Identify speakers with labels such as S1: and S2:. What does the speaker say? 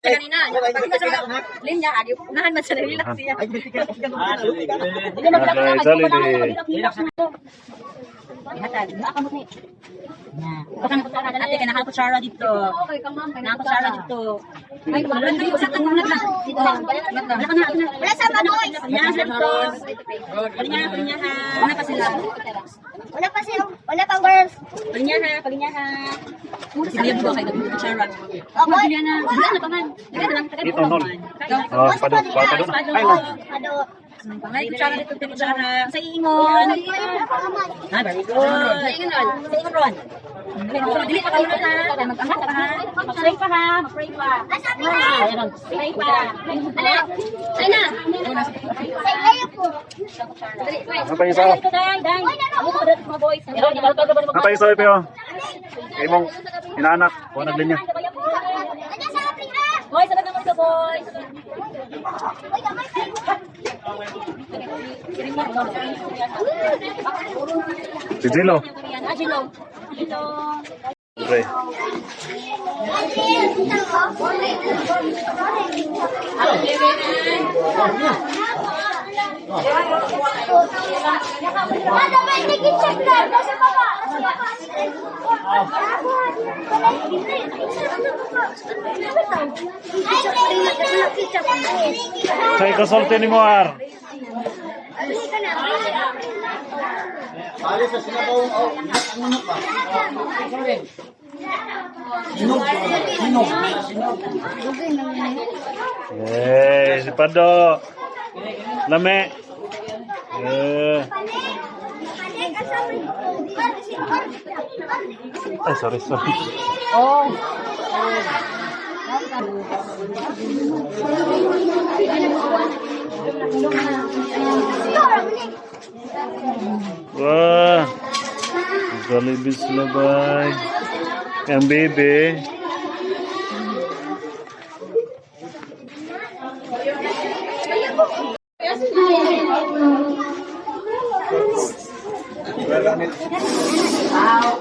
S1: Kanina, pag ka sa linya, adi unahan man sa relax siya. Hindi mo ate kaya nakakutsara dito. Nakakutsara dito. Ay, wala kayo sa tanong na lang. Dito. Wala sa baboy. Kanya sa dito. Kanya ha. Wala pa sila. Wala pang girls. Kanya ha. Sige buka kayo ng kutsara. Okay. Kanya na. Wala na pa man. Dito non. Pado. Ay, kutsara dito, kutsara. Sa ingon. Ah, very good. Sa ingon ron. Dili pa kayo na. Mag-angkat pa ha. Mag-pray pa ha. Mag-pray pa. Pray pa. Ay na.
S2: Apa yung sayo? Apa yung sayo, Pio? Kayo mong inaanak. Huwag naglinya.
S1: Boy, sabat naman ito, boy.
S2: Si Jilo.
S1: Jilo.
S2: Pre. Saya kasulti ni Moar. Si Pado. Lame. Sorry.
S1: Oh.
S2: Wah, Jollibee selebay. Yang bebe. Wow.